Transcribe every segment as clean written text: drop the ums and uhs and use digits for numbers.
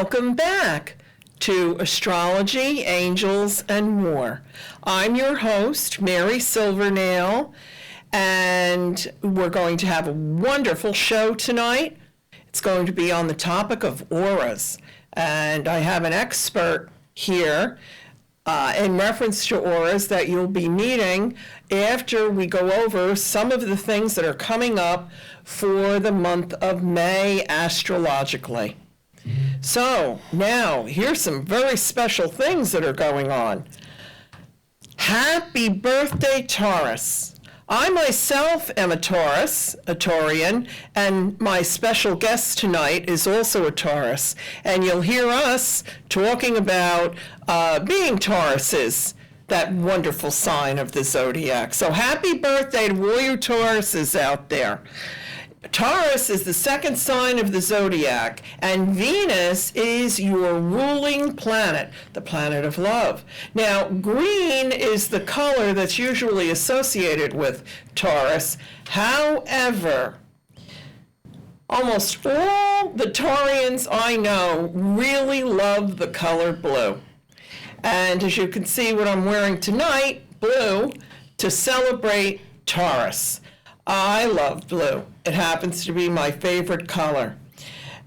Welcome back to Astrology, Angels, and More. I'm your host, Mary Silvernail, and we're going to have a wonderful show tonight. It's going to be on the topic of auras, and I have an expert here in reference to auras that you'll be meeting after we go over some of the things that are coming up for the month of May astrologically. So now, here's some very special things that are going on. Happy birthday, Taurus. I myself am a Taurus, a Taurian, and my special guest tonight is also a Taurus. And you'll hear us talking about being Tauruses, that wonderful sign of the zodiac. So happy birthday to all you Tauruses out there. Taurus is the second sign of the zodiac, and Venus is your ruling planet, the planet of love. Now, green is the color that's usually associated with Taurus. However, almost all the Taurians I know really love the color blue. And as you can see what I'm wearing tonight, blue, to celebrate Taurus. I love blue. It happens to be my favorite color.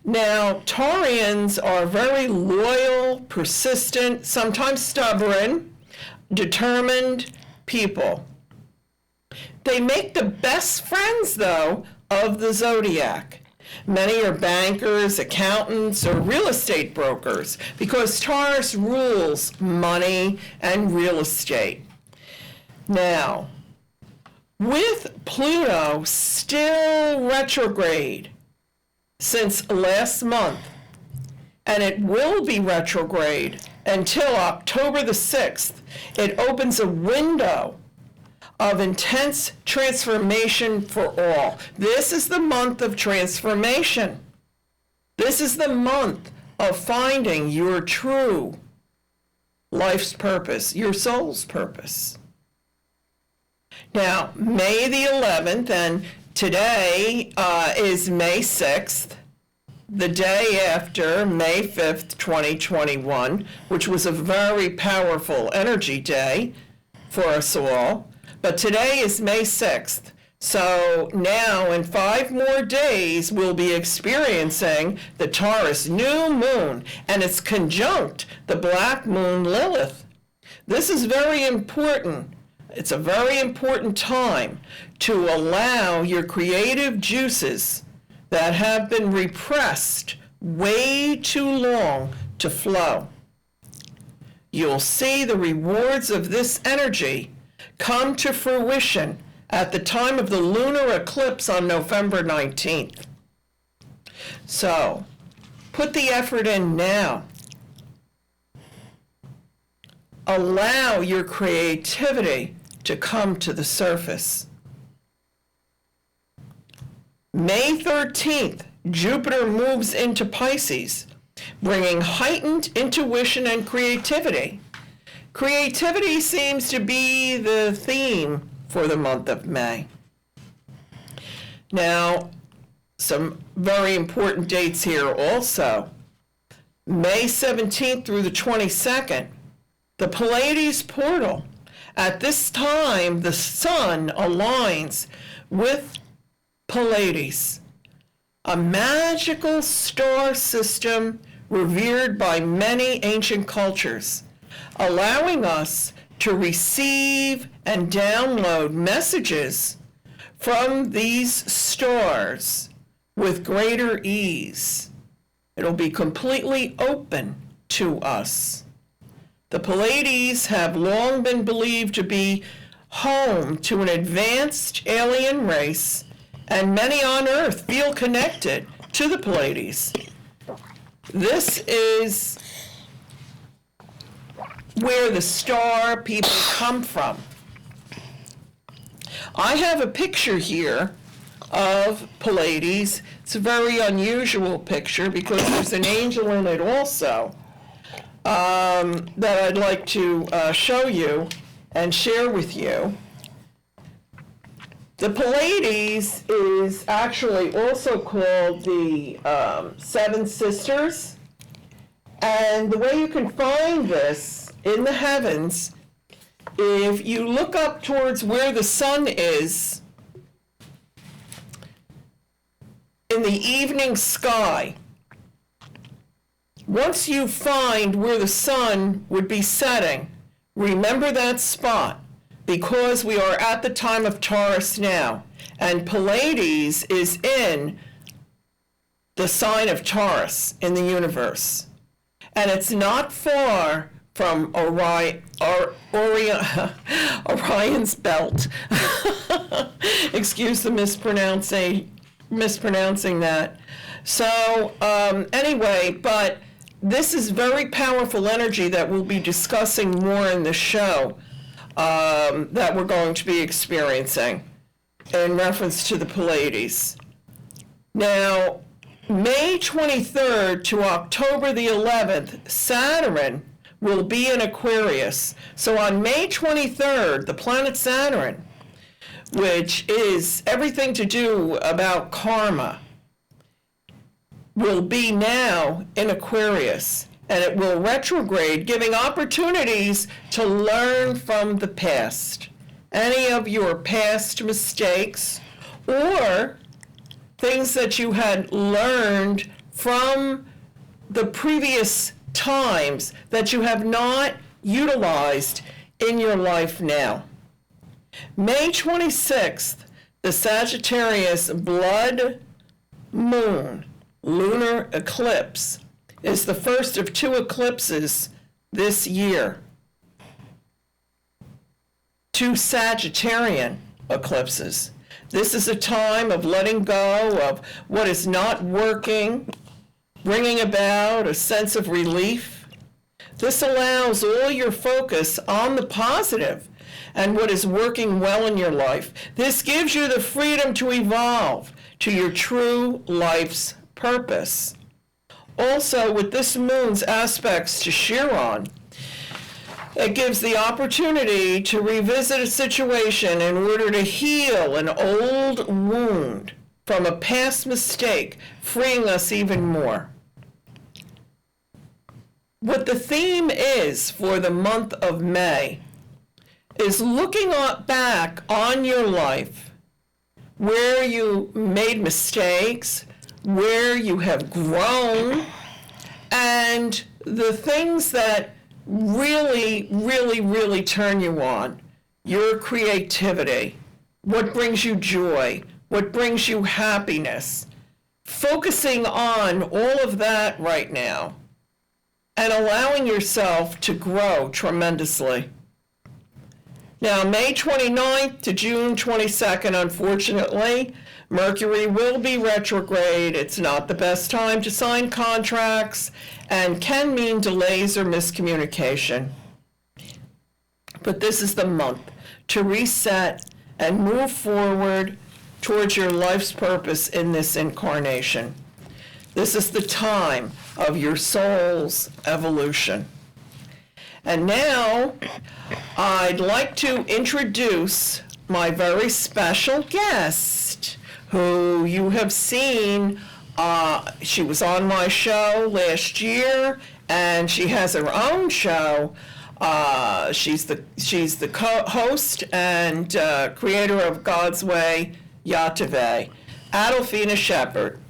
Now, Taurians are very loyal, persistent, sometimes stubborn, determined people. They make the best friends, though, of the zodiac. Many are bankers, accountants, or real estate brokers because Taurus rules money and real estate. Now, with Pluto still retrograde since last month, and it will be retrograde until October the 6th, it opens a window of intense transformation for all. This is the month of transformation. This is the month of finding your true life's purpose, your soul's purpose. Now, May the 11th, and today is May 6th, the day after May 5th, 2021, which was a very powerful energy day for us all. But today is May 6th. So now in 5 more days, we'll be experiencing the Taurus New Moon, and it's conjunct the Black Moon Lilith. This is very important. It's a very important time to allow your creative juices that have been repressed way too long to flow. You'll see the rewards of this energy come to fruition at the time of the lunar eclipse on November 19th. So, put the effort in now. Allow your creativity to come to the surface. May 13th, Jupiter moves into Pisces, bringing heightened intuition and creativity. Creativity seems to be the theme for the month of May. Now, some very important dates here also. May 17th through the 22nd, the Pleiades portal. At this time, the sun aligns with Pleiades, a magical star system revered by many ancient cultures, allowing us to receive and download messages from these stars with greater ease. It'll be completely open to us. The Pleiades have long been believed to be home to an advanced alien race, and many on Earth feel connected to the Pleiades. This is where the star people come from. I have a picture here of Pleiades. It's a very unusual picture because there's an angel in it also. That I'd like to show you and share with you. The Pleiades is actually also called the Seven Sisters. And the way you can find this in the heavens, if you look up towards where the sun is in the evening sky, once you find where the sun would be setting, remember that spot, because we are at the time of Taurus now, and Pleiades is in the sign of Taurus in the universe. And it's not far from Orion's belt. Excuse the mispronouncing that. So anyway, but this is very powerful energy that we'll be discussing more in the show that we're going to be experiencing in reference to the Pleiades. Now, May 23rd to October the 11th, Saturn will be in Aquarius. So on May 23rd, the planet Saturn, which is everything to do about karma, will be now in Aquarius, and it will retrograde, giving opportunities to learn from the past. Any of your past mistakes or things that you had learned from the previous times that you have not utilized in your life now. May 26th, the Sagittarius blood moon lunar eclipse is the first of 2 eclipses this year. 2 Sagittarian eclipses. This is a time of letting go of what is not working, bringing about a sense of relief. This allows all your focus on the positive and what is working well in your life. This gives you the freedom to evolve to your true life's purpose. Also, with this moon's aspects to Chiron, it gives the opportunity to revisit a situation in order to heal an old wound from a past mistake, freeing us even more. What the theme is for the month of May is looking back on your life, where you made mistakes, where you have grown, and the things that really, really, really turn you on. Your creativity, what brings you joy, what brings you happiness. Focusing on all of that right now and allowing yourself to grow tremendously. Now, May 29th to June 22nd, unfortunately, Mercury will be retrograde. It's not the best time to sign contracts and can mean delays or miscommunication. But this is the month to reset and move forward towards your life's purpose in this incarnation. This is the time of your soul's evolution. And now, I'd like to introduce my very special guest, who you have seen. She was on my show last year, and she has her own show. She's the co-host and creator of God's Way YTVY, Adolphina Shephard.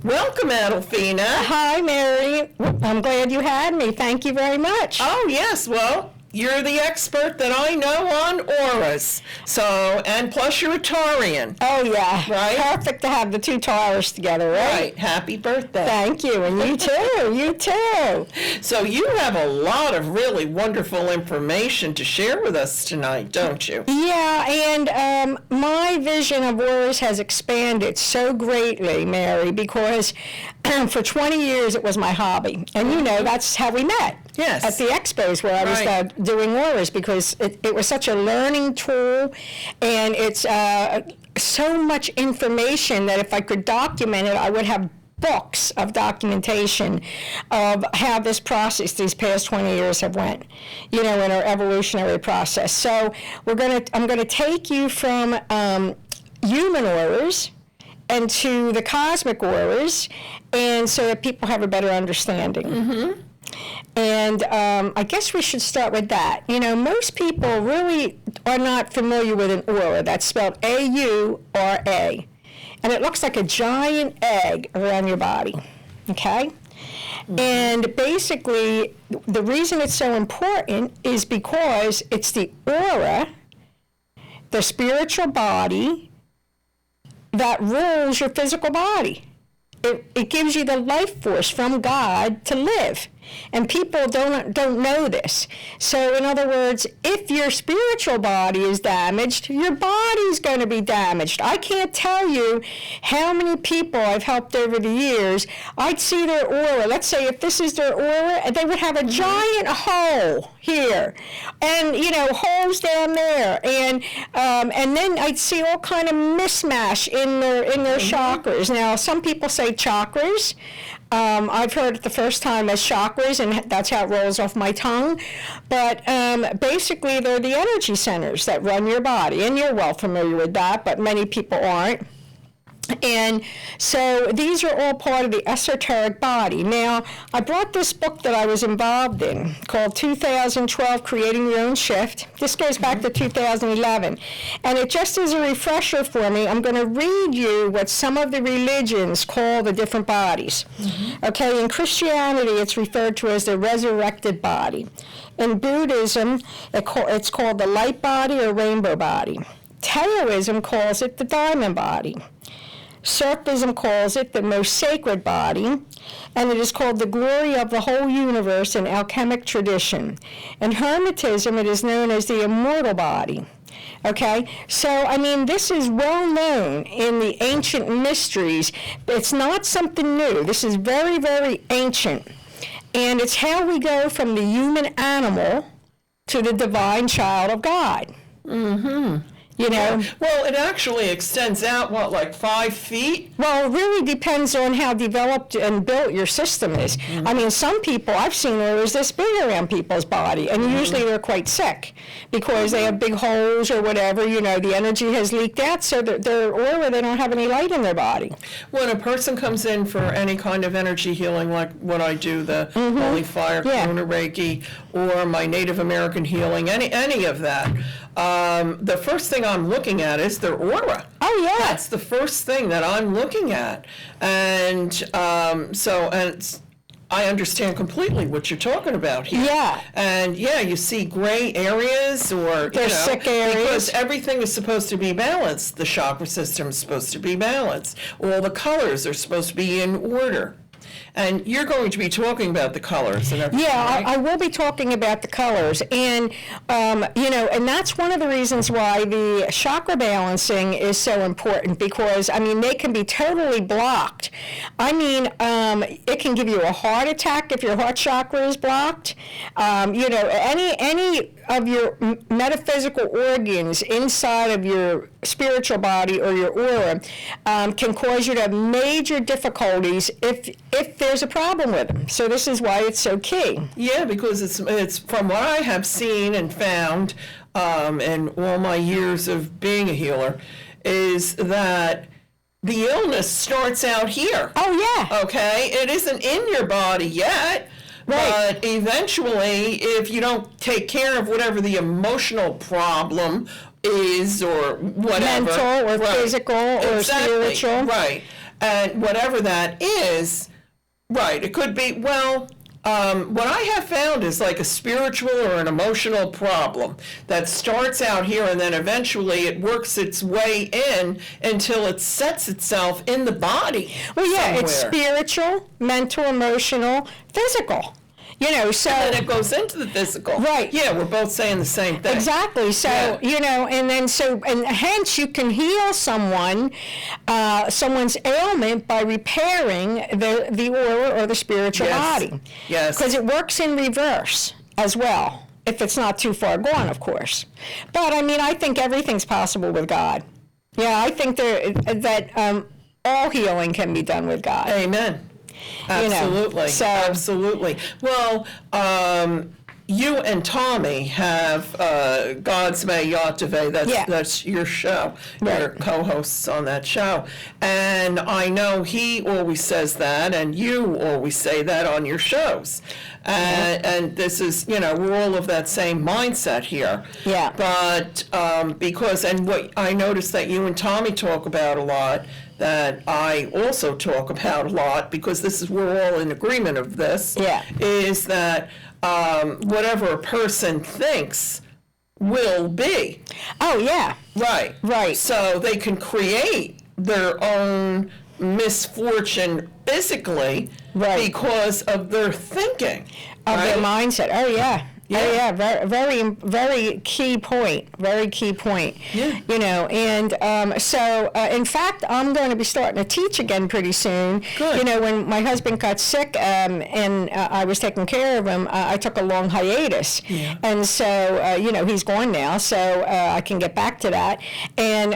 Welcome, Adolphina. Hi, Mary. I'm glad you had me. Thank you very much. Oh, yes. Well, you're the expert that I know on auras. So, and plus you're a Taurian. Oh, yeah. Right? Perfect to have the 2 Taurus together, right? Right. Happy birthday. Thank you. And you too. You too. So you have a lot of really wonderful information to share with us tonight, don't you? Yeah, and my vision of auras has expanded so greatly, Mary, because for 20 years it was my hobby. And you know, that's how we met. Yes. At the expos where I was doing auras, because it was such a learning tool, and it's so much information that if I could document it, I would have books of documentation of how this process, these past 20 years have went, you know, in our evolutionary process. So I'm gonna take you from human auras and to the cosmic auras, and so that people have a better understanding. Mm-hmm. And I guess we should start with that. You know, most people really are not familiar with an aura. That's spelled A-U-R-A. And it looks like a giant egg around your body, okay? Mm-hmm. And basically, the reason it's so important is because it's the aura, the spiritual body, that rules your physical body. It gives you the life force from God to live. And people don't know this. So in other words, if your spiritual body is damaged, your body's going to be damaged. I can't tell you how many people I've helped over the years. I'd see their aura. Let's say if this is their aura, they would have a giant hole here, and holes down there, and then I'd see all kind of mismatch in their chakras. Now some people say chakras. I've heard it the first time as chakras, and that's how it rolls off my tongue. But basically, they're the energy centers that run your body, and you're well familiar with that, but many people aren't. And so these are all part of the esoteric body. Now, I brought this book that I was involved in called 2012 Creating Your Own Shift. This goes back to 2011. And it just is a refresher for me. I'm going to read you what some of the religions call the different bodies. Mm-hmm. Okay, in Christianity, it's referred to as the resurrected body. In Buddhism, it's called the light body or rainbow body. Taoism calls it the diamond body. Surfism calls it the most sacred body, and it is called the glory of the whole universe in alchemic tradition. In Hermetism, it is known as the immortal body. Okay, so I mean, this is well known in the ancient mysteries. It's not something new. This is very, very ancient. And it's how we go from the human animal to the divine child of God. Mm-hmm. Yeah. Well, it actually extends out, like 5 feet? Well, it really depends on how developed and built your system is. Mm-hmm. I mean, some people, I've seen auras this big around people's body, and usually they're quite sick because they have big holes or whatever, the energy has leaked out, so their aura, they don't have any light in their body. When a person comes in for any kind of energy healing, like what I do, the Holy Fire, Lunar Reiki, or my Native American healing, any of that, the first thing I'm looking at is their aura. Oh, yeah. That's the first thing that I'm looking at. And I understand completely what you're talking about here. Yeah. And you see gray areas or, sick areas. Because everything is supposed to be balanced. The chakra system is supposed to be balanced. All the colors are supposed to be in order. And you're going to be talking about the colors and everything, Yeah, right? I will be talking about the colors. And, and that's one of the reasons why the chakra balancing is so important because, they can be totally blocked. It can give you a heart attack if your heart chakra is blocked. Any of your metaphysical organs inside of your spiritual body or your aura can cause you to have major difficulties if there's a problem with them. So this is why it's so key. Yeah, because it's from what I have seen and found in all my years of being a healer, is that the illness starts out here. Oh, yeah. Okay? It isn't in your body yet. Right. But eventually, if you don't take care of whatever the emotional problem is or whatever. Mental or physical or spiritual. Right. And whatever that is, right, it could be, what I have found is like a spiritual or an emotional problem that starts out here and then eventually it works its way in until it sets itself in the body. Well, yeah, somewhere. It's spiritual, mental, emotional, physical. So... And then it goes into the physical. Right. Yeah, we're both saying the same thing. Exactly. So, and hence you can heal someone's ailment by repairing the aura or the spiritual body. Yes. Because it works in reverse as well, if it's not too far gone, of course. But, I think everything's possible with God. Yeah, I think that all healing can be done with God. Amen. Absolutely. Absolutely. Well, you and Tommy have God's Way YTVY. That's your show. Right. You're co-hosts on that show. And I know he always says that, and you always say that on your shows. And this is, we're all of that same mindset here. Yeah. But because, and what I noticed that you and Tommy talk about a lot, that I also talk about a lot, because we're all in agreement of this, is that whatever a person thinks will be. Oh, yeah. Right. Right. So they can create their own misfortune physically because of their thinking. Of their mindset. Oh, yeah. Yeah. Oh, yeah, very, very, very key point. Very key point. Yeah. And so in fact, I'm going to be starting to teach again pretty soon. Good. When my husband got sick and I was taking care of him, I took a long hiatus. Yeah. And so, he's gone now, so I can get back to that. And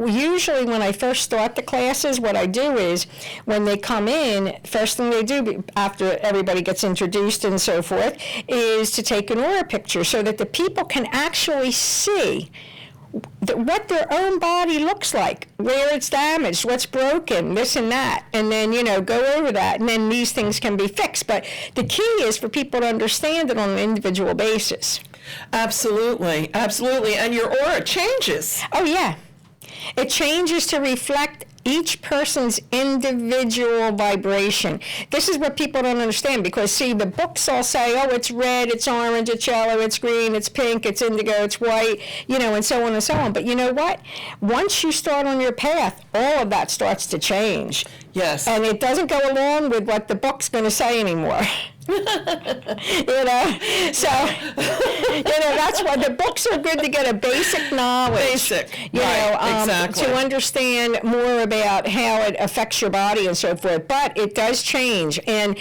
usually when I first start the classes, what I do is when they come in, first thing they do after everybody gets introduced and so forth is to take an aura picture so that the people can actually see what their own body looks like, where it's damaged, what's broken, this and that, and then, go over that, and then these things can be fixed. But the key is for people to understand it on an individual basis. Absolutely, absolutely. And your aura changes. Oh, yeah. It changes to reflect each person's individual vibration. This is what people don't understand, because see, the books all say, oh, it's red, it's orange, it's yellow, it's green, it's pink, it's indigo, it's white, and so on and so on. But you know what? Once you start on your path, all of that starts to change. Yes. And it doesn't go along with what the book's going to say anymore. So that's why the books are good, to get a basic knowledge. Exactly. To understand more about how it affects your body and so forth. But it does change, and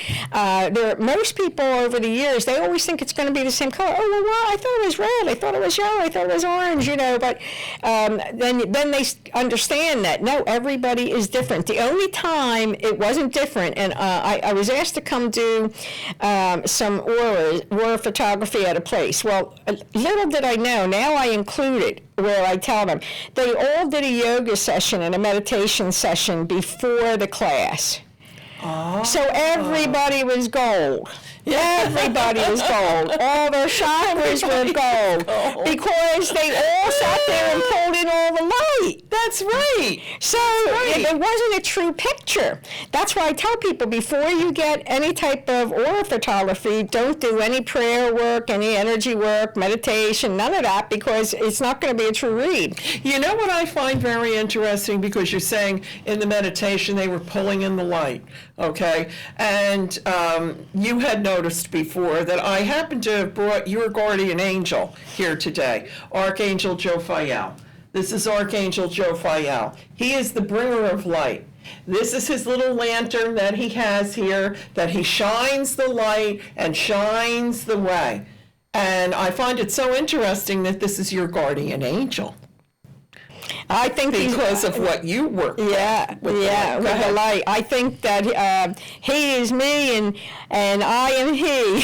most people over the years, they always think it's going to be the same color. Oh, well, I thought it was red, I thought it was yellow, I thought it was orange, But then they understand that no, everybody is different. The only time it wasn't different, and I was asked to come do some aura photography at a place. Well, little did I know, now I include it where I tell them. They all did a yoga session and a meditation session before the class. Oh. So everybody was gold. Everybody was gold. All their chakras were gold. Because they all sat there and pulled in all the light. That's right. So it wasn't a true picture. That's why I tell people, before you get any type of aura photography, don't do any prayer work, any energy work, meditation, none of that, because it's not going to be a true read. You know what I find very interesting, because you're saying in the meditation they were pulling in the light, okay? And you had noticed before that I happen to have brought your guardian angel here today, Archangel Joe Phael. This is Archangel Joe Phael. He is the bringer of light. This is his little lantern that he has here, that he shines the light and shines the way. And I find it so interesting that this is your guardian angel. I think because of what you work with. With the light. I think that he is me and I am he.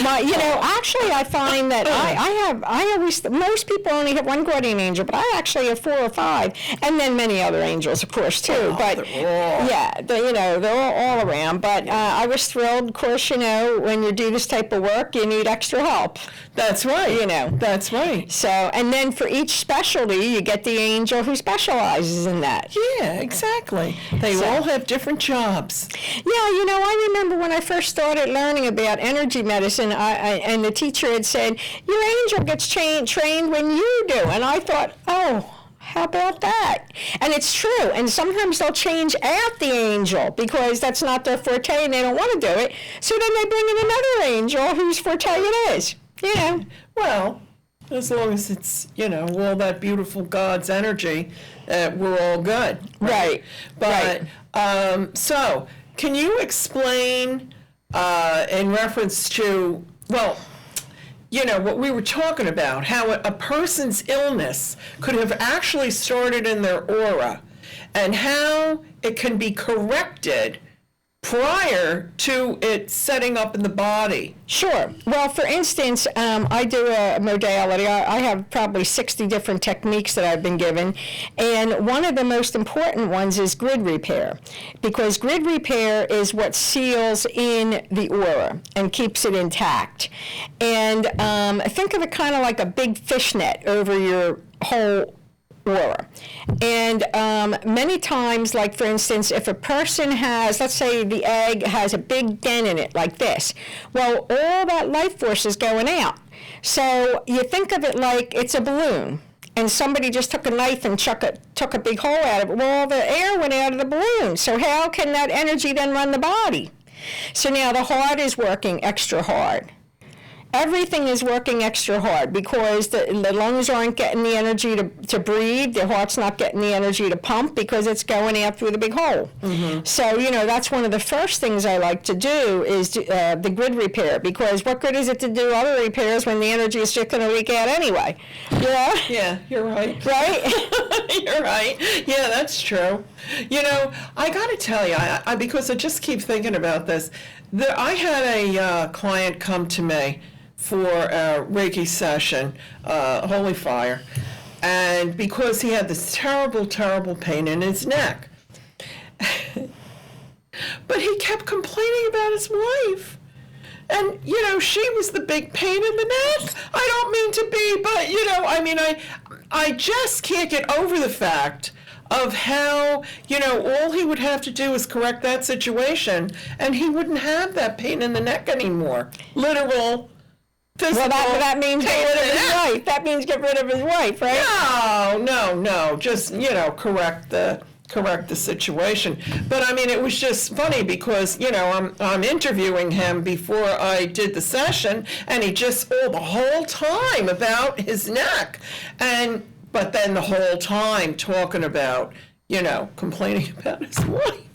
Actually, I find that I always, most people only have one guardian angel, but I actually have 4 or 5, and then many other angels, of course, too. But they're all around. But I was thrilled, of course. When you do this type of work, you need extra help. That's right. That's right. So, and then for each specialty, you get the angel who specializes in that. Yeah, exactly. They all have different jobs. Yeah, I remember when I first started learning about energy medicine, and the teacher had said, your angel gets trained when you do. And I thought, oh, how about that? And it's true. And sometimes they'll change out the angel because that's not their forte and they don't want to do it. So then they bring in another angel whose forte it is. Well, as long as it's, all that beautiful God's energy, we're all good. Right. But, so, can you explain in reference to, what we were talking about, how a person's illness could have actually started in their aura, and how it can be corrected prior to it setting up in the body? Sure. Well, for instance, I do a modality. I have probably 60 different techniques that I've been given, and one of the most important ones is grid repair, because grid repair is what seals in the aura and keeps it intact. And think of it kind of like a big fishnet over your whole aura. And many times, like for instance, if a person has, let's say the egg has a big dent in it like this, well, all that life force is going out. So you think of it like it's a balloon, and somebody just took a knife and took a big hole out of it. Well, all the air went out of the balloon. So how can that energy then run the body? So now the heart is working extra hard. Everything is working extra hard because the lungs aren't getting the energy to breathe. The heart's not getting the energy to pump because it's going out through the big hole. Mm-hmm. So, that's one of the first things I like to do is the grid repair, because what good is it to do other repairs when the energy is just going to leak out anyway? Yeah? Yeah, you're right. Right? You're right. Yeah, that's true. I got to tell you, I because I just keep thinking about this. I had a client come to me for a Reiki session, Holy Fire, and because he had this terrible, terrible pain in his neck. But he kept complaining about his wife. And, she was the big pain in the neck. I don't mean to be, but, I just can't get over the fact of how, all he would have to do is correct that situation, and he wouldn't have that pain in the neck anymore. Literal, physical. Well, that means get rid of his wife. That means get rid of his wife, right? No. Just, correct the situation. But it was just funny because, I'm interviewing him before I did the session, and he just the whole time about his neck. But then the whole time talking about, complaining about his wife.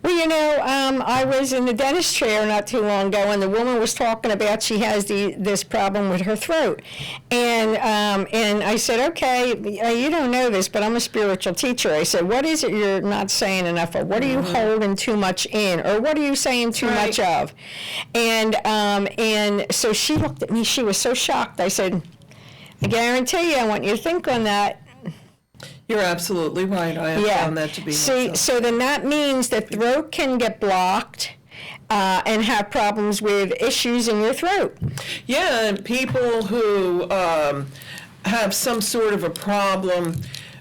Well, I was in the dentist chair not too long ago, and the woman was talking about she has this problem with her throat. And I said, okay, you don't know this, but I'm a spiritual teacher. I said, what is it you're not saying enough of? What are you holding too much in? Or what are you saying too much of? And so she looked at me. She was so shocked. I said, I guarantee you, I want you to think on that. You're absolutely right. I have found that to be so then that means that throat can get blocked and have problems with issues in your throat. Yeah, and people who have some sort of a problem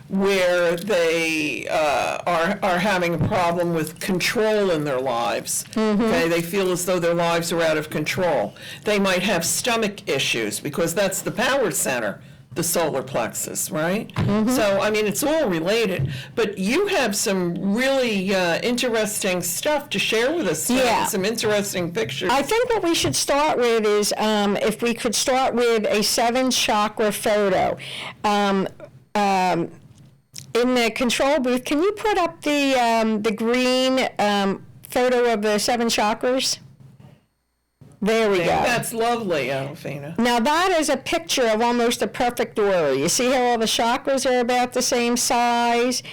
where they are having a problem with control in their lives. Mm-hmm. Okay, they feel as though their lives are out of control. They might have stomach issues because that's the power center, the solar plexus, right? Mm-hmm. So, it's all related. But you have some really interesting stuff to share with us today. Yeah. Some interesting pictures. I think what we should start with is, if we could start with a 7-chakra photo. In the control booth, can you put up the green photo of the 7 chakras? There we go. That's lovely, Adolphina. Now that is a picture of almost a perfect aura. You see how all the chakras are about the same size?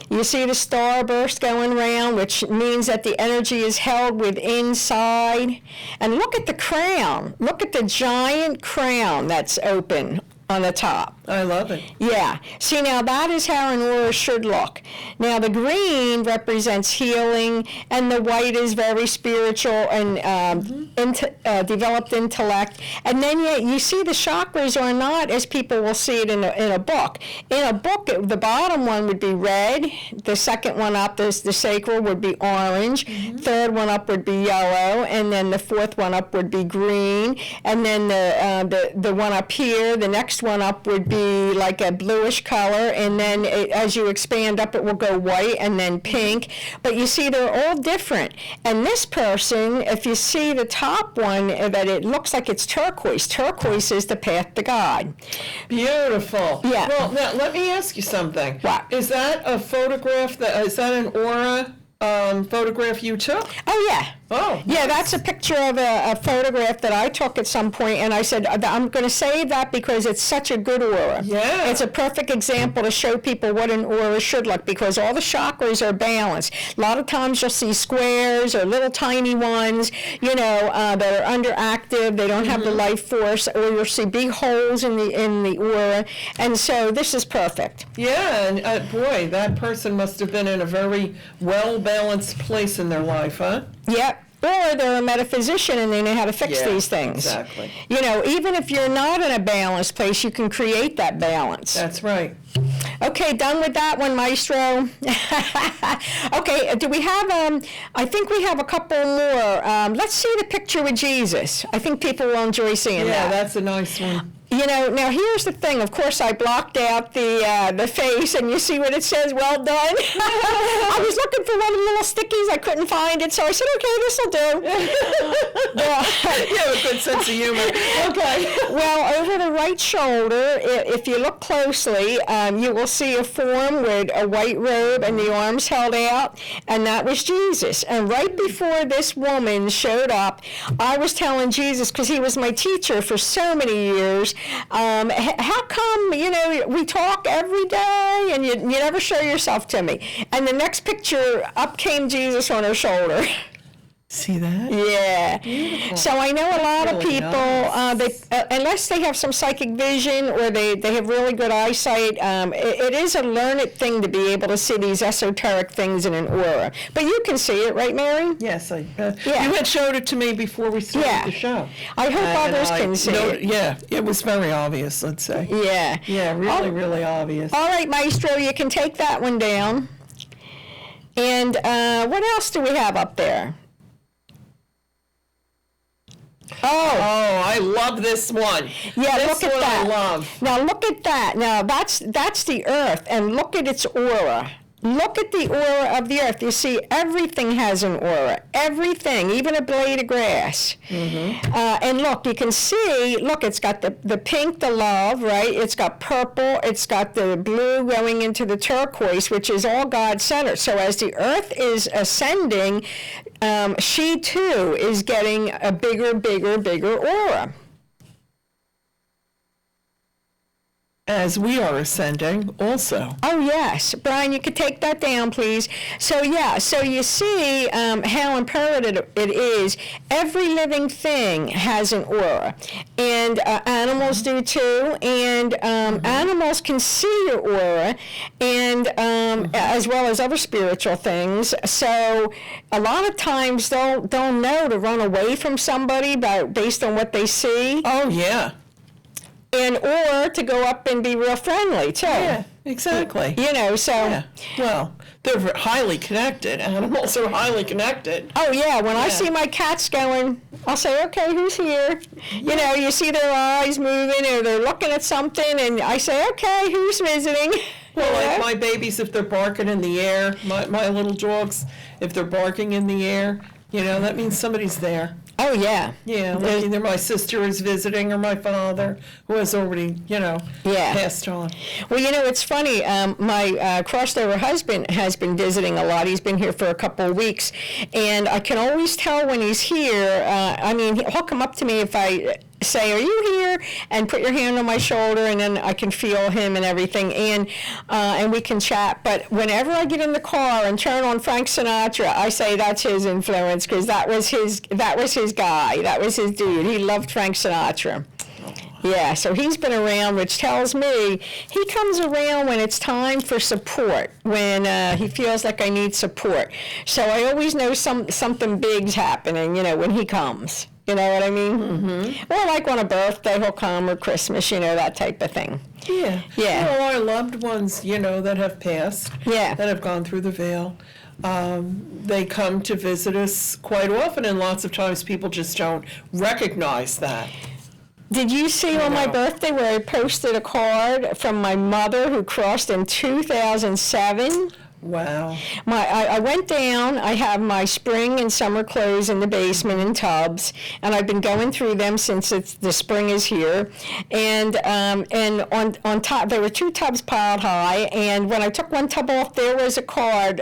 You see the starburst going around, which means that the energy is held within inside. And look at the crown. Look at the giant crown that's open on the top. I love it. Yeah. See, now that is how an aura should look. Now the green represents healing, and the white is very spiritual and developed intellect. And then you see the chakras are not as people will see it in a book. In a book, the bottom one would be red. The second one up, the sacral, would be orange. Mm-hmm. Third one up would be yellow, and then the fourth one up would be green. And then the one up here, the next one up would be like a bluish color, and then as you expand up it will go white and then pink. But you see they're all different. And this person, if you see the top one, that it looks like it's turquoise. Turquoise is the path to God. Beautiful. Yeah. Well, now let me ask you something. What? Is that a photograph? Is that an aura photograph you took? Oh yeah. Oh. Yeah, that's a picture of a photograph that I took at some point, and I said, I'm going to save that because it's such a good aura. Yeah. It's a perfect example to show people what an aura should look, because all the chakras are balanced. A lot of times you'll see squares or little tiny ones, that are underactive. They don't have the life force, or you'll see big holes in the aura. And so this is perfect. Yeah, and boy, that person must have been in a very well-balanced place in their life, huh? Yep. Or they're a metaphysician and they know how to fix Yeah, these things. exactly. Even if you're not in a balanced place, you can create that balance. That's right. Okay, done with that one, Maestro. Okay, do we have, I think we have a couple more. Let's see the picture with Jesus. I think people will enjoy seeing Yeah, that. that's a nice one. Now here's the thing. Of course, I blocked out the face, and you see what it says, well done. I was looking for one of the little stickies. I couldn't find it, so I said, okay, this will do. You have a good sense of humor. Okay. Well, over the right shoulder, if you look closely, you will see a form with a white robe and the arms held out, and that was Jesus. And right before this woman showed up, I was telling Jesus, because he was my teacher for so many years, how come, we talk every day and you never show yourself to me? And the next picture, up came Jesus on her shoulder. See that? Yeah. Beautiful. So I know a lot of Really people, nice. unless they have some psychic vision or they have really good eyesight, it is a learned thing to be able to see these esoteric things in an aura. But you can see it, right, Mary? Yes, Yeah. you had showed it to me before we started Yeah. the show. I hope And others can see it. Yeah, it was very obvious, let's say. Yeah. Yeah, really, really obvious. All right, Maestro, you can take that one down. And what else do we have up there? Oh, I love this one. Yeah, this look at one that. I love. Now look at that. Now that's the earth, and look at its aura. Look at the aura of the earth. You see, everything has an aura. Everything, even a blade of grass. Mm-hmm. And look, you can see, it's got the pink, the love, right? It's got purple. It's got the blue going into the turquoise, which is all God-centered. So as the earth is ascending, she too is getting a bigger aura. As we are ascending also. Oh, yes. Brian, you could take that down, please. So you see how imperative it is. Every living thing has an aura. And animals do too. And animals can see your aura, and as well as other spiritual things. So a lot of times they'll know to run away from somebody based on what they see. Oh, yeah. Or to go up and be real friendly, too. Yeah, exactly. So... Yeah. Well, they're highly connected. Animals are highly connected. Oh, yeah. When I Yeah. see my cats going, I'll say, okay, who's here? You see their eyes moving, or they're looking at something, and I say, okay, who's visiting? Well, like my babies, if they're barking in the air, my little dogs, if they're barking in the air, that means somebody's there. Oh, yeah. Yeah, like either my sister is visiting or my father, who has already, passed on. Well, it's funny. My crossed over husband has been visiting a lot. He's been here for a couple of weeks, and I can always tell when he's here. He'll come up to me if I say, are you here? And put your hand on my shoulder, and then I can feel him and everything, and we can chat. But whenever I get in the car and turn on Frank Sinatra, I say that's his influence, because that was his guy. That was his dude. He loved Frank Sinatra. Yeah, so he's been around, which tells me he comes around when it's time for support, when he feels like I need support. So I always know something big's happening, when he comes. You know what I mean? Mm-hmm. Or like on a birthday he'll come, or Christmas, that type of thing. Yeah. Yeah. Well, our loved ones, that have passed, Yeah. that have gone through the veil, they come to visit us quite often, and lots of times people just don't recognize that. Did you see on my birthday where I posted a card from my mother who crossed in 2007? Wow. I went down. I have my spring and summer clothes in the basement in tubs, and I've been going through them since the spring is here. And on top there were 2 tubs piled high. And when I took one tub off, there was a card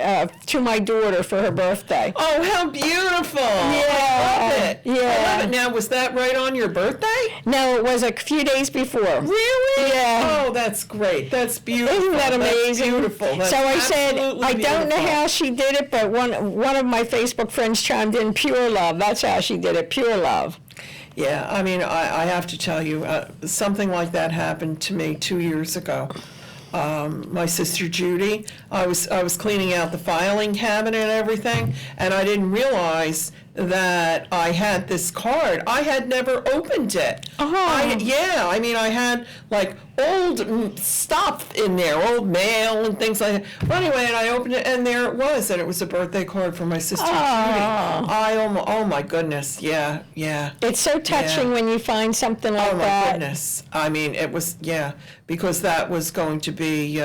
to my daughter for her birthday. Oh, how beautiful! Yeah, I love it. yeah. I love it. Now, was that right on your birthday? No, it was a few days before. Really? Yeah. Oh, that's great. That's beautiful. Isn't that amazing? That's beautiful. That's so I said, absolutely I don't know beautiful. how she did it, but one of my Facebook friends chimed in, pure love. That's how she did it, pure love. Yeah, I mean, I have to tell you, something like that happened to me 2 years ago. My sister Judy, I was cleaning out the filing cabinet and everything, and I didn't realize that I had this card. I had never opened it. I mean, I had like old stuff in there, old mail and things like that. But anyway, and I opened it, and there it was, and it was a birthday card for my sister Judy. Oh my goodness, yeah. It's so touching when you find something like that. Oh my goodness. I mean, it was, because that was going to be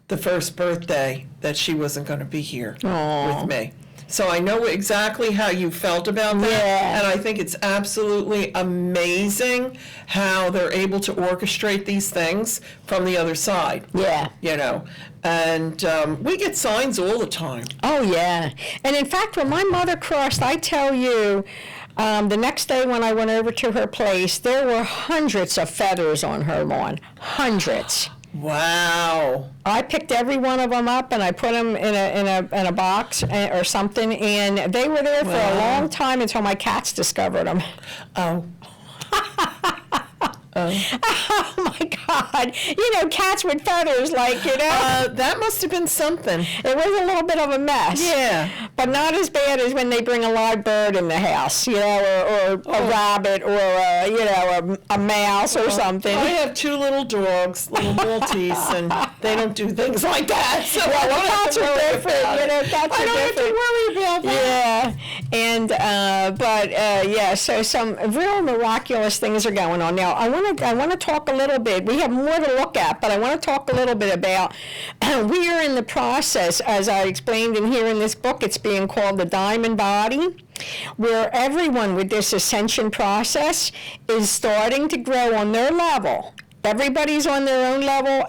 the first birthday that she wasn't going to be here with me. So I know exactly how you felt about that. Yeah. And I think it's absolutely amazing how they're able to orchestrate these things from the other side. Yeah. You know, and we get signs all the time. Oh, yeah. And in fact, when my mother crossed, I tell you, the next day when I went over to her place, there were hundreds of feathers on her lawn. Hundreds. Wow. I picked every one of them up and I put them in a box or something, and they were there for a long time until my cats discovered them. Oh. Oh my God. You know, cats with feathers, like, you know. That must have been something. It was a little bit of a mess. Yeah. But not as bad as when they bring a live bird in the house, you know, or a rabbit, or a mouse or something. I have 2 little dogs, little Maltese, and they don't do things like that. So Well, I don't have cats to are worry different, about you it. know, cats I are don't have to different. worry about that. Yeah, and so some real miraculous things are going on. Now, I want to talk a little bit. We have more to look at, but I want to talk a little bit about. We are in the process, as I explained in here in this book. It's being called the Diamond Body, where everyone with this ascension process is starting to grow on their level. Everybody's on their own level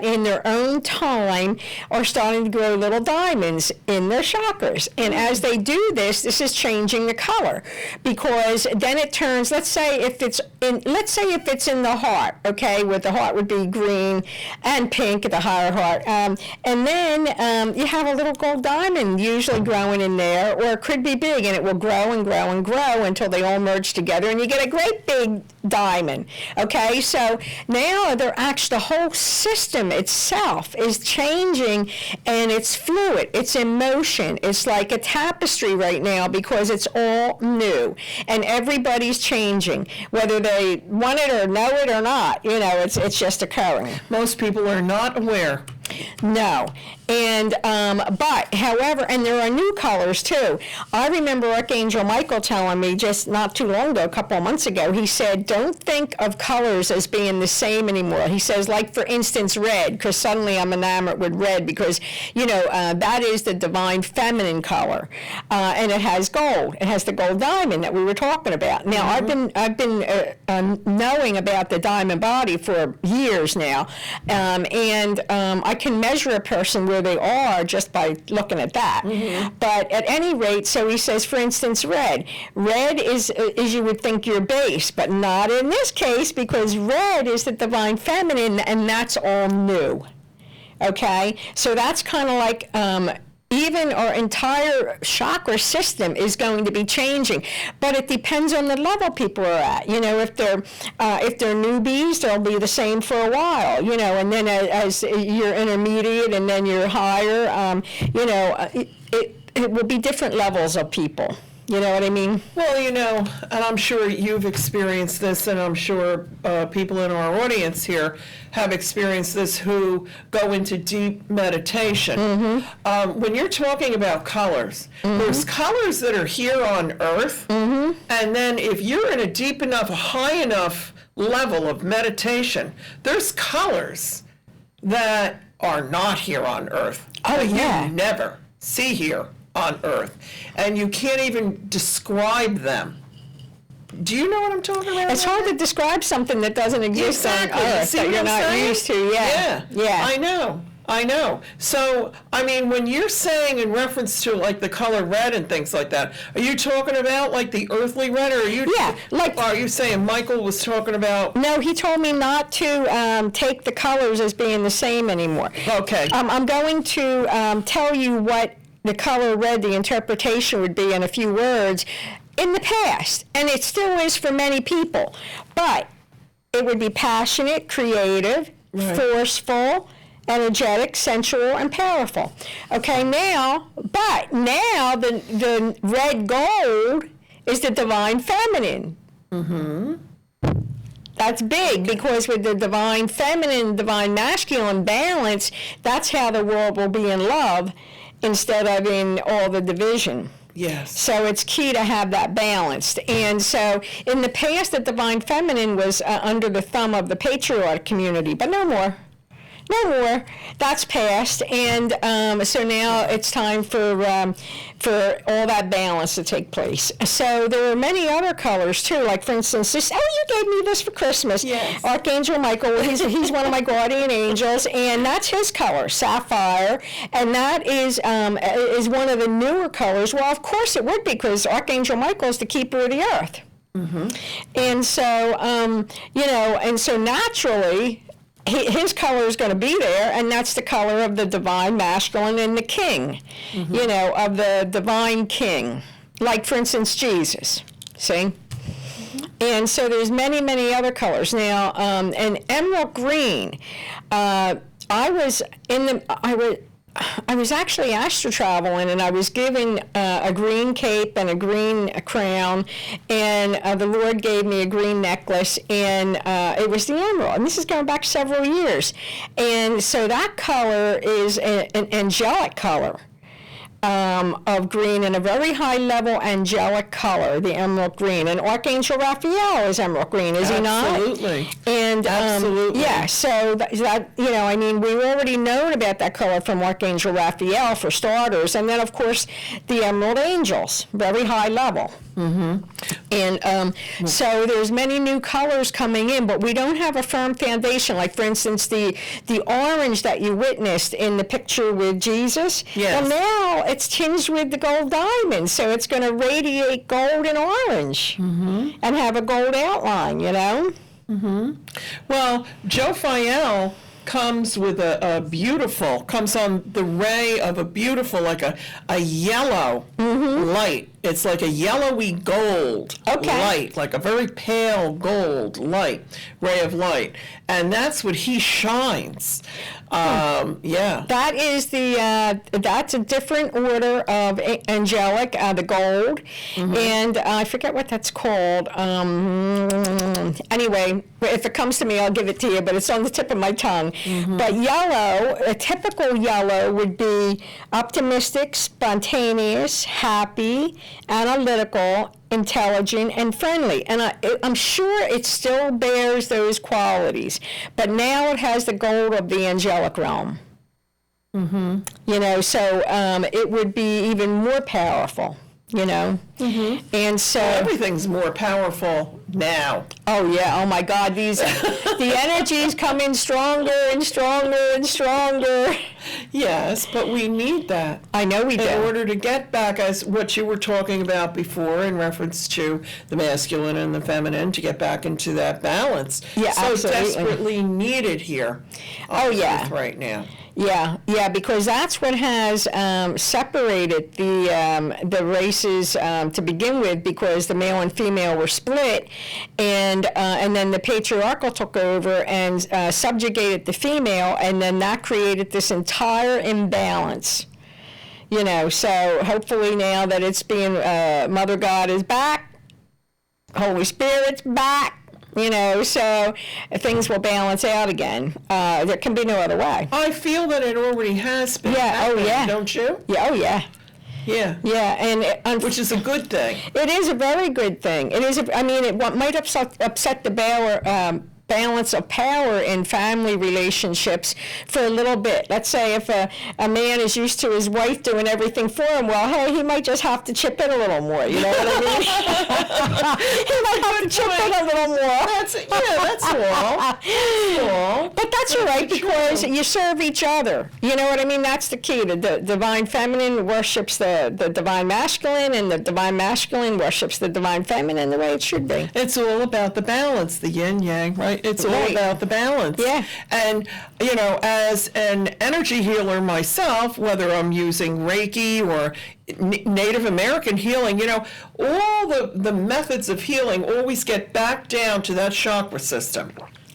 in their own time, are starting to grow little diamonds in their chakras. And as they do this is changing the color, because then it turns. Let's say if it's in the heart, okay, where the heart would be green and pink at the higher heart, and then you have a little gold diamond usually growing in there, or it could be big, and it will grow and grow and grow until they all merge together, and you get a great big diamond. Okay, so now the whole system itself is changing, and it's fluid, it's in motion. It's like a tapestry right now, because it's all new and everybody's changing, whether they want it or know it or not. You know, it's just occurring. Most people are not aware. No. And, but, however, and there are new colors too. I remember Archangel Michael telling me just not too long ago, a couple of months ago, he said, don't think of colors as being the same anymore. He says, like, for instance, red, because suddenly I'm enamored with red, because, you know, that is the divine feminine color. And it has gold. It has the gold diamond that we were talking about. Now, I've been knowing about the diamond body for years now, and I can measure a person where they are just by looking at that. But at any rate, so he says, for instance, red. Red is you would think your base, but not in this case, because red is the divine feminine, and that's all new. Okay? So that's kind of like even our entire chakra system is going to be changing, but it depends on the level people are at. You know, if they're newbies, they'll be the same for a while. You know, and then as you're intermediate and then you're higher, you know, it will be different levels of people. You know what I mean? Well, you know, and I'm sure you've experienced this, and I'm sure people in our audience here have experienced this who go into deep meditation. When you're talking about colors, there's colors that are here on Earth, and then if you're in a deep enough, high enough level of meditation, there's colors that are not here on Earth. Oh, that yeah. You never see here on Earth. And you can't even describe them. Do you know what I'm talking about? It's hard to describe something that doesn't exist Exactly. on Earth See that what you're I'm not saying? used to. Yeah. I know. So, I mean, when you're saying in reference to like the color red and things like that, are you talking about like the earthly red, or are you? Yeah, like. Are you saying Michael was talking about? No, he told me not to take the colors as being the same anymore. Okay. I'm going to tell you what the color red, the interpretation would be in a few words in the past, and it still is for many people. But it would be passionate, creative, Right. forceful, energetic, sensual, and powerful. Okay, now the red gold is the divine feminine. Mm-hmm. That's big, because with the divine feminine, divine masculine balance, that's how the world will be in love instead of in all the division. Yes. So it's key to have that balanced. And so in the past, the divine feminine was under the thumb of the patriarch community, but no more. No more. That's past, and so now it's time for all that balance to take place. So there are many other colors too. Like for instance, this. Oh, you gave me this for Christmas. Yes. Archangel Michael. He's one of my guardian angels, and that's his color, sapphire, and that is one of the newer colors. Well, of course it would be, because Archangel Michael is the keeper of the earth. Mm-hmm. And so and so naturally, his color is going to be there, and that's the color of the divine masculine and the king, of the divine king. Like, for instance, Jesus, see? And so there's many, many other colors. Now, an emerald green, I was actually astro traveling, and I was given a green cape and a green crown, and the Lord gave me a green necklace, and it was the emerald. And this is going back several years. And so that color is an angelic color. Of green, and a very high level angelic color, the emerald green. And Archangel Raphael is emerald green, is he not? Absolutely. And Absolutely. yeah, so that we've already known about that color from Archangel Raphael for starters, and then of course the emerald angels, very high level. Mm-hmm. And so there's many new colors coming in, but we don't have a firm foundation. Like for instance, the orange that you witnessed in the picture with Jesus. Yes. Well, now it's tinged with the gold diamond, so it's going to radiate gold and orange, and have a gold outline. Well, Joe Phael comes with comes on the ray of a beautiful, like a yellow light. It's like a yellowy gold light, like a very pale gold ray of light. And that's what he shines. Yeah. That is that's a different order of angelic, the gold, and I forget what that's called. Anyway, if it comes to me, I'll give it to you, but it's on the tip of my tongue. But yellow, a typical yellow would be optimistic, spontaneous, happy, analytical, intelligent, and friendly. And I'm sure it still bears those qualities, but now it has the gold of the angelic realm. So it would be even more powerful. And so Everything's more powerful now. oh yeah, oh my God, the energies come in stronger and stronger and stronger. Yes, but we need that. I know we do. In order to get back, as what you were talking about before in reference to the masculine and the feminine, to get back into that balance. Yeah, so absolutely. desperately needed here on Oh, yeah. Earth right now. Yeah, because that's what has separated the races to begin with, because the male and female were split, and then the patriarchal took over and subjugated the female, and then that created this entire imbalance. So hopefully now that it's being Mother God is back, Holy Spirit's back. So things will balance out again. There can be no other way. I feel that it already has been Yeah, oh, happening, yeah. don't you? Yeah, oh yeah. Yeah. And Which is a good thing. it is a very good thing. It is. It might upset the balance of power in family relationships for a little bit. Let's say if a man is used to his wife doing everything for him, well, hey, he might just have to chip in a little more, you know what I mean? He might have to chip in a little more. That's all. But that's all right, because you serve each other. You know what I mean? That's the key. The divine feminine worships the divine masculine, and the divine masculine worships the divine feminine the way it should be. It's all about the balance, the yin yang, right? It's all about the balance. Yeah. And, you know, as an energy healer myself, whether I'm using Reiki or Native American healing, you know, all the methods of healing always get back down to that chakra system.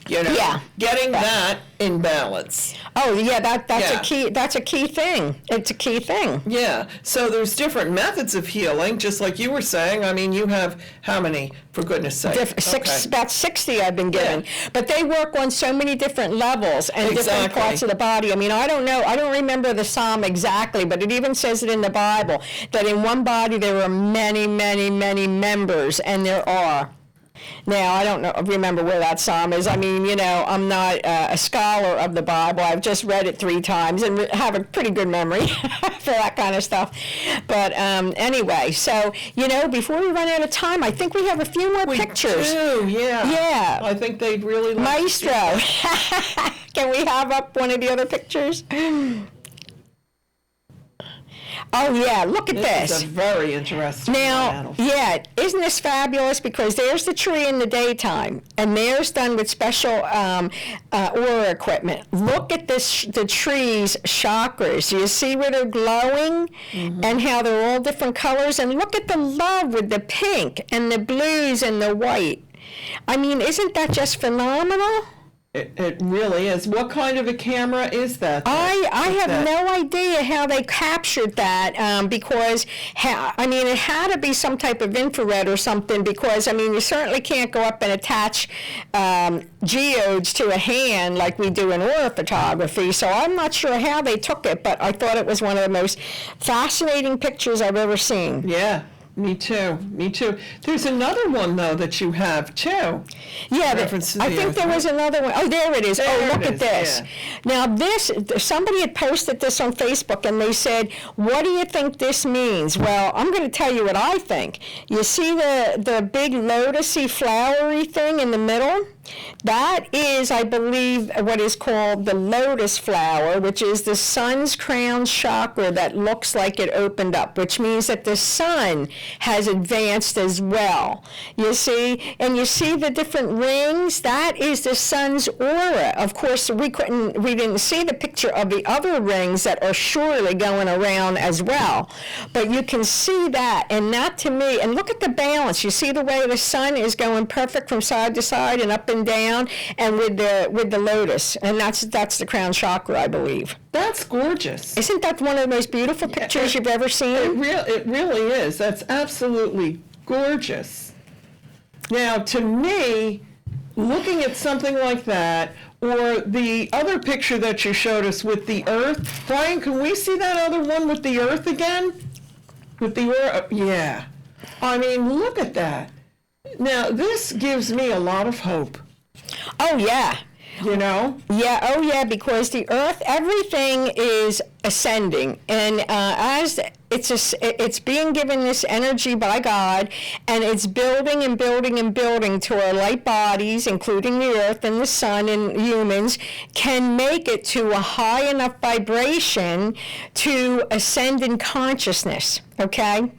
You know, getting that in balance. Oh yeah, that's a key. That's a key thing. It's a key thing. Yeah. So there's different methods of healing, just like you were saying. I mean, you have how many, for goodness sake? About 60 I've been given. Yeah. But they work on so many different levels and different parts of the body. I mean, I don't know. I don't remember the psalm exactly, but it even says it in the Bible that in one body there are many, many, many members, and there are. Now, I don't remember where that psalm is. I mean, you know, I'm not a scholar of the Bible. I've just read it 3 times and have a pretty good memory for that kind of stuff. But anyway, so, you know, before we run out of time, I think we have a few more pictures. We do, yeah. Yeah. I think they'd really like Maestro. Can we have up one of the other pictures? Oh, yeah, look at this. This is a very interesting Now, yeah, isn't this fabulous? Because there's the tree in the daytime, and there's done with special aura equipment. Look at this, the tree's chakras. You see where they're glowing and how they're all different colors? And look at the love with the pink and the blues and the white. I mean, isn't that just phenomenal? It really is. What kind of a camera is that? I have no idea how they captured that because, I mean, it had to be some type of infrared or something because, I mean, you certainly can't go up and attach geodes to a hand like we do in aura photography, so I'm not sure how they took it, but I thought it was one of the most fascinating pictures I've ever seen. Yeah. Me too. There's another one, though, that you have, too. Yeah, I think there was another one. Oh, there it is. Look at this. Yeah. Now, somebody had posted this on Facebook, and they said, what do you think this means? Well, I'm going to tell you what I think. You see the big lotusy flowery thing in the middle? That is, I believe, what is called the lotus flower, which is the sun's crown chakra that looks like it opened up, which means that the sun has advanced as well. You see? And you see the different rings? That is the sun's aura. Of course, we didn't see the picture of the other rings that are surely going around as well. But you can see that, and that to me, and look at the balance. You see the way the sun is going perfect from side to side and up and down, and with the lotus, and that's the crown chakra, I believe. That's gorgeous. Isn't that one of the most beautiful pictures you've ever seen? It really is. That's absolutely gorgeous. Now, to me, looking at something like that, or the other picture that you showed us with the earth, Brian, can we see that other one with the earth again? With the aura? Yeah. I mean, look at that. Now, this gives me a lot of hope. Oh, yeah. You know? Yeah, oh yeah, because the earth, everything is ascending, and as it's being given this energy by God, and it's building and building and building to our light bodies, including the earth and the sun and humans, can make it to a high enough vibration to ascend in consciousness, okay?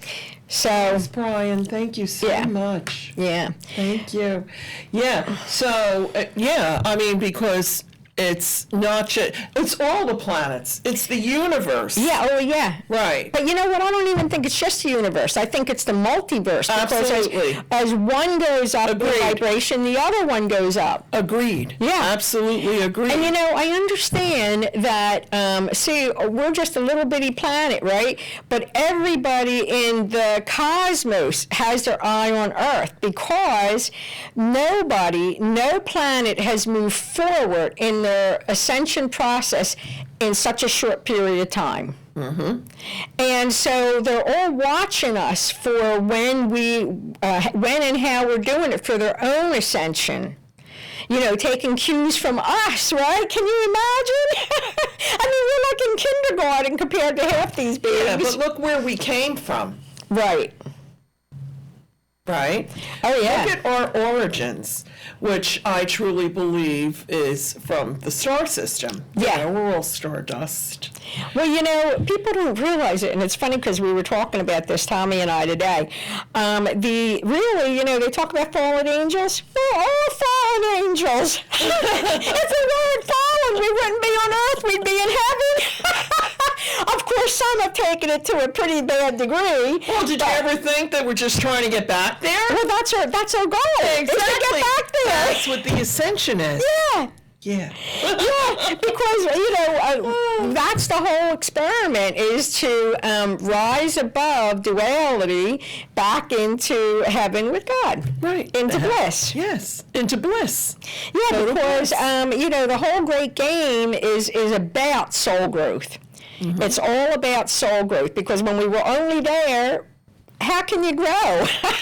So, yes, Brian, thank you so much. Yeah. Thank you. Yeah. So, I mean, because it's not just, it's all the planets. It's the universe. Yeah, oh yeah. Right. But you know what? I don't even think it's just the universe. I think it's the multiverse. Absolutely. As one goes up in vibration, the other one goes up. Agreed. Yeah. Absolutely agreed. And you know, I understand that, see, we're just a little bitty planet, right? But everybody in the cosmos has their eye on Earth because no planet has moved forward in their ascension process in such a short period of time. Mm-hmm. And so they're all watching us for when and how we're doing it for their own ascension. taking cues from us, right? Can you imagine? I mean, we're like in kindergarten compared to half these babies. Yeah, but look where we came from. Right. Right? Oh, yeah. Look at our origins, which I truly believe is from the star system. Yeah. We're all stardust. Well, people don't realize it, and it's funny because we were talking about this, Tommy and I, today. They talk about fallen angels. We're all fallen angels. If we weren't fallen, we wouldn't be on earth, we'd be in heaven. Of course, some have taken it to a pretty bad degree. Well, did you ever think that we're just trying to get back there? Well, that's our goal. Exactly. Is to get back there. That's what the ascension is. Yeah. Yeah. Yeah, because, that's the whole experiment, is to rise above duality back into heaven with God. Right. Into bliss. Yes, into bliss. Yeah, Total because, bliss. the whole great game is about soul growth. Mm-hmm. It's all about soul growth, because when we were only there, how can you grow?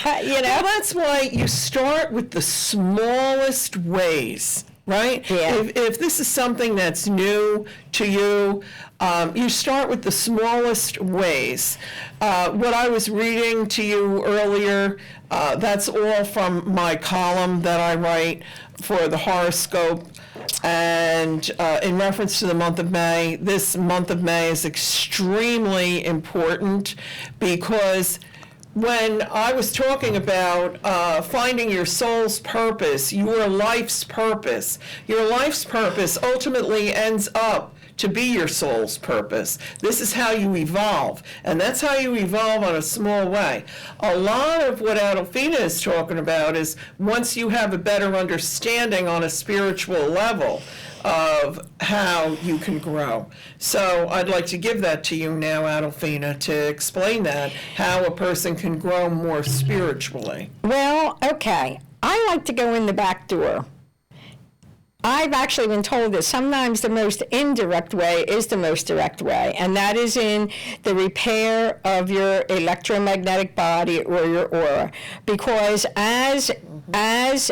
Well, that's why you start with the smallest ways. Right? Yeah. If this is something that's new to you, you start with the smallest ways. What I was reading to you earlier, that's all from my column that I write for the horoscope. And in reference to the month of May, this month of May is extremely important, because when I was talking about finding your soul's purpose, your life's purpose ultimately ends up to be your soul's purpose. This is how you evolve, and that's how you evolve on a small way. A lot of what Adolphina is talking about is once you have a better understanding on a spiritual level of how you can grow. So I'd like to give that to you now, Adolphina, to explain that, how a person can grow more spiritually. Well, okay. I like to go in the back door. I've actually been told that sometimes the most indirect way is the most direct way, and that is in the repair of your electromagnetic body or your aura. Because as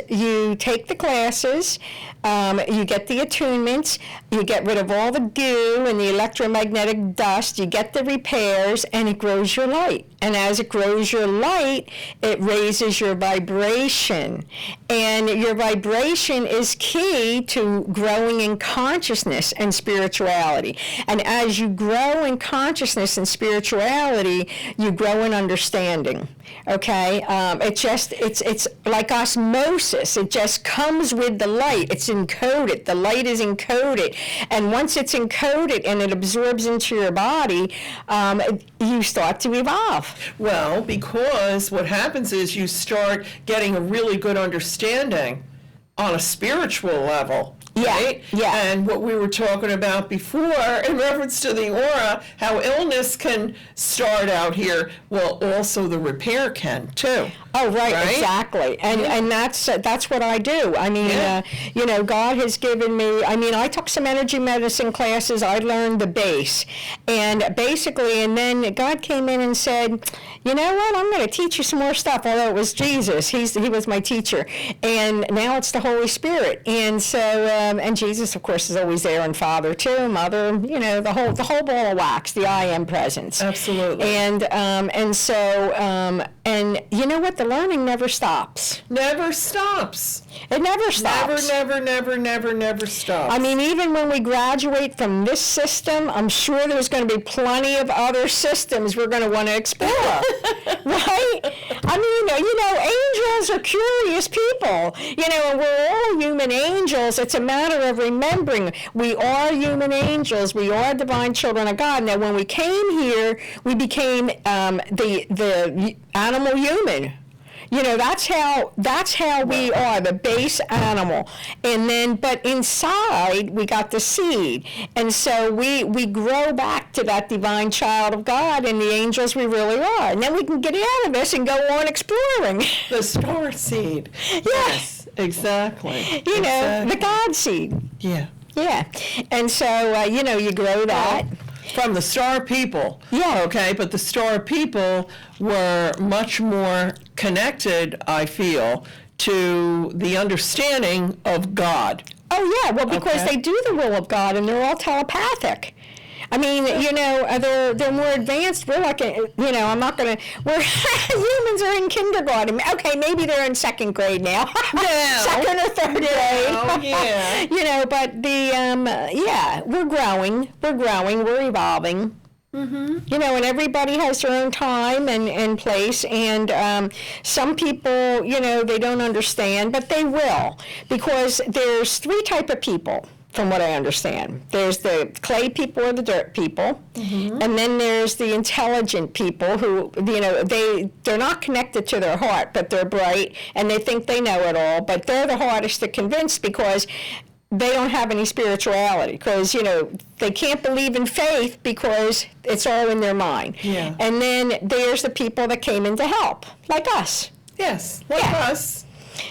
you take the classes, you get the attunements, you get rid of all the goo and the electromagnetic dust, you get the repairs, and it grows your light. And as it grows your light, it raises your vibration. And your vibration is key to growing in consciousness and spirituality. And as you grow in consciousness and spirituality, you grow in understanding. Okay? It's like osmosis. It just comes with the light. It's encoded. The light is encoded. And once it's encoded and it absorbs into your body, you start to evolve. Well, because what happens is you start getting a really good understanding on a spiritual level. Right? Yeah. And what we were talking about before in reference to the aura, how illness can start out here, well, also the repair can too. Oh, right? Exactly. And that's what I do. I mean, God has given me, I took some energy medicine classes. I learned the base. And basically, and then God came in and said, you know what, I'm going to teach you some more stuff, although it was Jesus. He was my teacher. And now it's the Holy Spirit. And so, and Jesus, of course, is always there, and Father too, Mother, the whole ball of wax, the I am presence. Absolutely. And so, and you know what? The learning never stops. Never stops. It never stops. Never stops. I mean, even when we graduate from this system, I'm sure there's going to be plenty of other systems we're going to want to explore. Right? I mean, angels are curious people. And we're all human angels. It's a matter of remembering we are human angels. We are divine children of God. Now, when we came here, we became the animal human. That's how we are, the base animal. And then, but inside, we got the seed. And so we grow back to that divine child of God and the angels we really are. And then we can get out of this and go on exploring. The star seed. Yes. Exactly. The God seed. Yeah. Yeah. And so, you grow that. From the star people. Yeah. Okay, but the star people were much more connected, I feel, to the understanding of God. Oh, yeah. Well, because Okay. they do the will of God, and they're all telepathic. I mean, they're more advanced. We're like, I'm not going to, humans are in kindergarten. Okay, maybe they're in second grade now. Second or third grade. Yeah. But we're growing, we're evolving. Mm-hmm. And everybody has their own time and place, and some people, they don't understand, but they will, because there's three type of people, from what I understand. There's the clay people or the dirt people, mm-hmm. and then there's the intelligent people who, they're not connected to their heart, but they're bright, and they think they know it all, but they're the hardest to convince because they don't have any spirituality, because, they can't believe in faith because it's all in their mind. Yeah. And then there's the people that came in to help, like us. Yes, like us.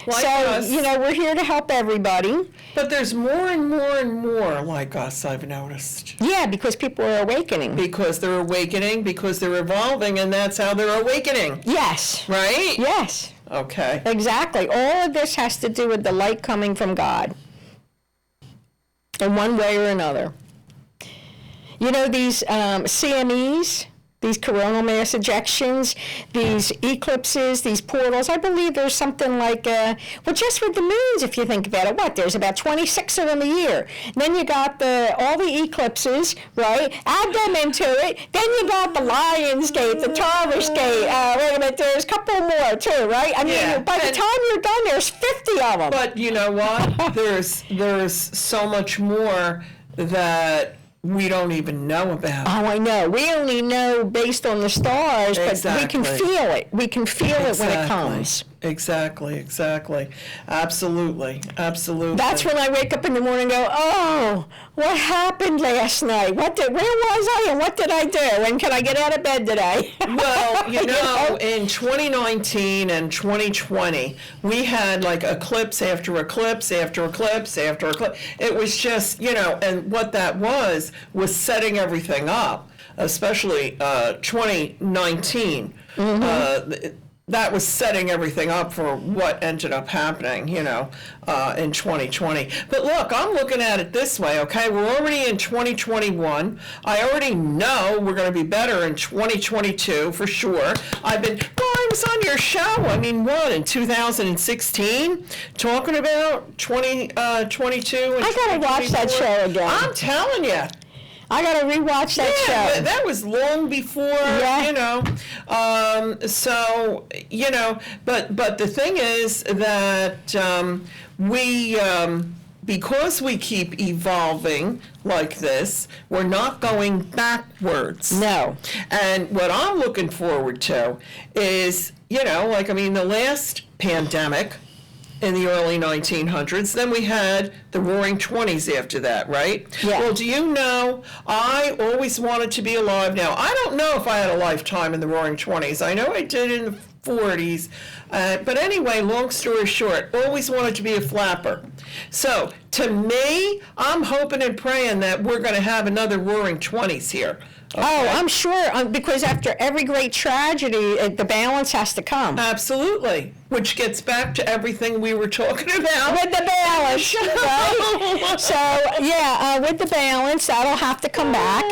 Like so, us. We're here to help everybody. But there's more and more and more like us, I've noticed. Yeah, because people are awakening. Because they're awakening, because they're evolving, and that's how they're awakening. Yes. Right? Yes. Okay. Exactly. All of this has to do with the light coming from God, in one way or another. These CMEs, these coronal mass ejections, these eclipses, these portals, I believe there's something like, just with the moons, if you think about it, there's about 26 of them a year. Then you got all the eclipses, right? Add them into it. Then you got the Lion's Gate, the Taurus Gate. Wait a minute, there's a couple more too, right? I mean, by the time you're done, there's 50 of them. But you know what? there's so much more that we don't even know about. Oh, I know. We only know based on the stars, Exactly. but we can feel it. We can feel it when it comes. Exactly. Absolutely. That's when I wake up in the morning and go, oh, what happened last night? Where was I and what did I do? And can I get out of bed today? Well, in 2019 and 2020, we had like eclipse after eclipse after eclipse after eclipse. It was just, and what that was setting everything up, especially 2019. Mm-hmm. That was setting everything up for what ended up happening, in 2020. But look, I'm looking at it this way, okay? We're already in 2021. I already know we're going to be better in 2022 for sure. I was on your show, in 2016, talking about 2022 and I got to watch that show again. I'm telling you. I got to rewatch that show. But that was long before, but the thing is that because we keep evolving like this, we're not going backwards. No. And what I'm looking forward to is, the last pandemic in the early 1900s. Then we had the Roaring 20s after that, right? Yeah. Well, do you know, I always wanted to be alive. Now, I don't know if I had a lifetime in the Roaring 20s. I know I did in the 40s. But anyway, long story short, always wanted to be a flapper. So, to me, I'm hoping and praying that we're going to have another Roaring 20s here. Okay. Oh, I'm sure, because after every great tragedy, the balance has to come. Absolutely. Which gets back to everything we were talking about. With the balance, right? So, with the balance, that'll have to come back.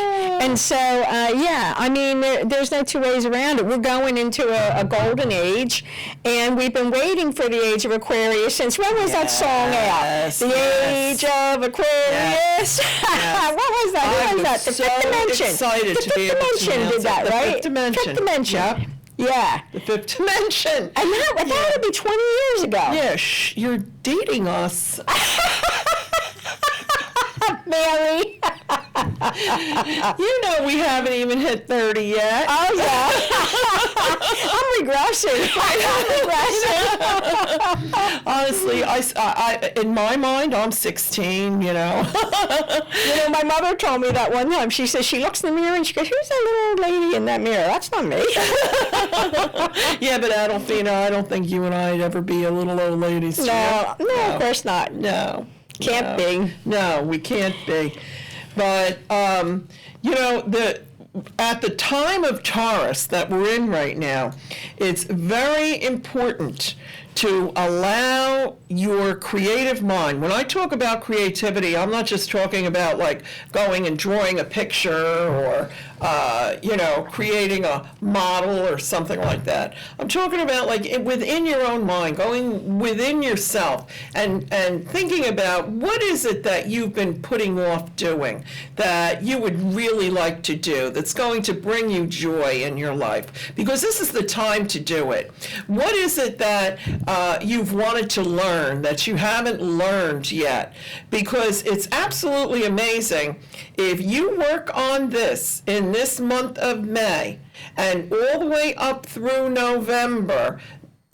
And so, there's no two ways around it. We're going into a golden age, and we've been waiting for the age of Aquarius since, when was that song out? The Age of Aquarius. Yes. What was that? Who was that? The Fifth Dimension. Excited the to be Fifth able to Dimension did that, the right? Fifth Dimension. Fifth Dimension. Yep. Yeah. The Fifth Dimension. And that would be 20 years ago. Yeah, you're dating us. Mary. We haven't even hit 30 yet. Oh, yeah. I'm regressing. Honestly, I in my mind, I'm 16, My mother told me that one time. She says she looks in the mirror and she goes, who's that little old lady in that mirror? That's not me. Yeah, but Adolphina, I don't think you and I'd ever be a little old ladies. No, of course not. No. Can't be. No, we can't be. But, at the time of Taurus that we're in right now, it's very important to allow your creative mind. When I talk about creativity, I'm not just talking about like going and drawing a picture or, creating a model or something like that. I'm talking about like within your own mind, going within yourself and thinking about what is it that you've been putting off doing that you would really like to do that's going to bring you joy in your life, because this is the time to do it. What is it that you've wanted to learn that you haven't learned yet? Because it's absolutely amazing if you work on this in this month of May and all the way up through November.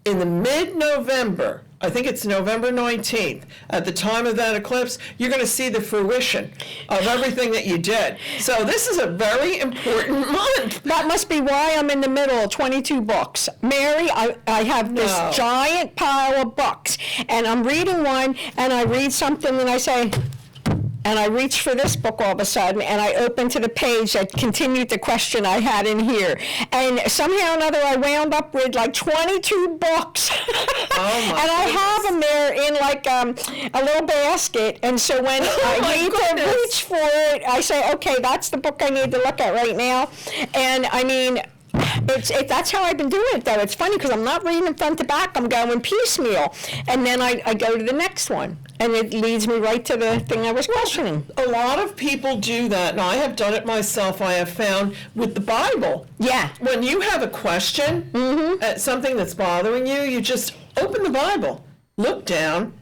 In the mid-November, I think it's November 19th, at the time of that eclipse, you're going to see the fruition of everything that you did. So this is a very important month. That must be why I'm in the middle of 22 books. Mary, I have this giant pile of books, and I'm reading one, and I read something, and I say, and I reach for this book all of a sudden, and I open to the page that continued the question I had in here. And somehow or another, I wound up with like 22 books. And I have them there in like a little basket. And so when I need to reach for it, I say, okay, that's the book I need to look at right now. And I mean, that's how I've been doing it, though. It's funny because I'm not reading front to back. I'm going piecemeal. And then I go to the next one. And it leads me right to the thing I was questioning. A lot of people do that, and I have done it myself. I have found with the Bible. Yeah. When you have a question, something that's bothering you, you just open the Bible, look down,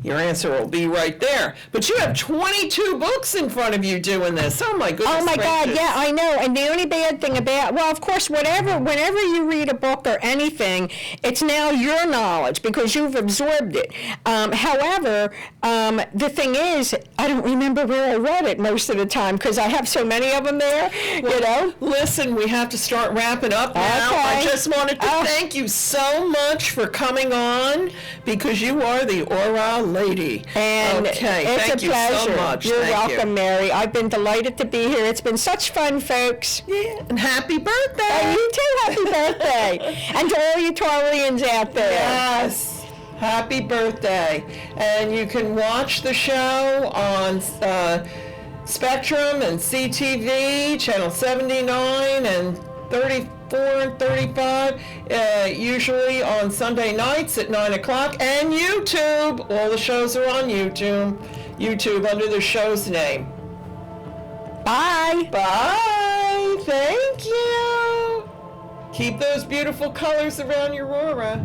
your answer will be right there. But you have 22 books in front of you doing this. Oh my goodness. Oh my God, yeah, I know. And the only bad thing about, well, of course, whenever you read a book or anything, it's now your knowledge because you've absorbed it. However, the thing is, I don't remember where I read it most of the time because I have so many of them there, Listen, we have to start wrapping up now. Okay. I just wanted to thank you so much for coming on because you are the Aura lady. And okay, it's thank a you pleasure. so much. You're Thank welcome, you. Mary. I've been delighted to be here. It's been such fun, folks. Yeah, and happy birthday. And you too, happy birthday. And to all you Taurians out there. Yes, happy birthday. And you can watch the show on Spectrum and CTV, channel 79 and 34 and 35, usually on Sunday nights at 9 o'clock, and YouTube. All the shows are on YouTube under the show's name. Bye. Bye. Thank you. Keep those beautiful colors around your aura.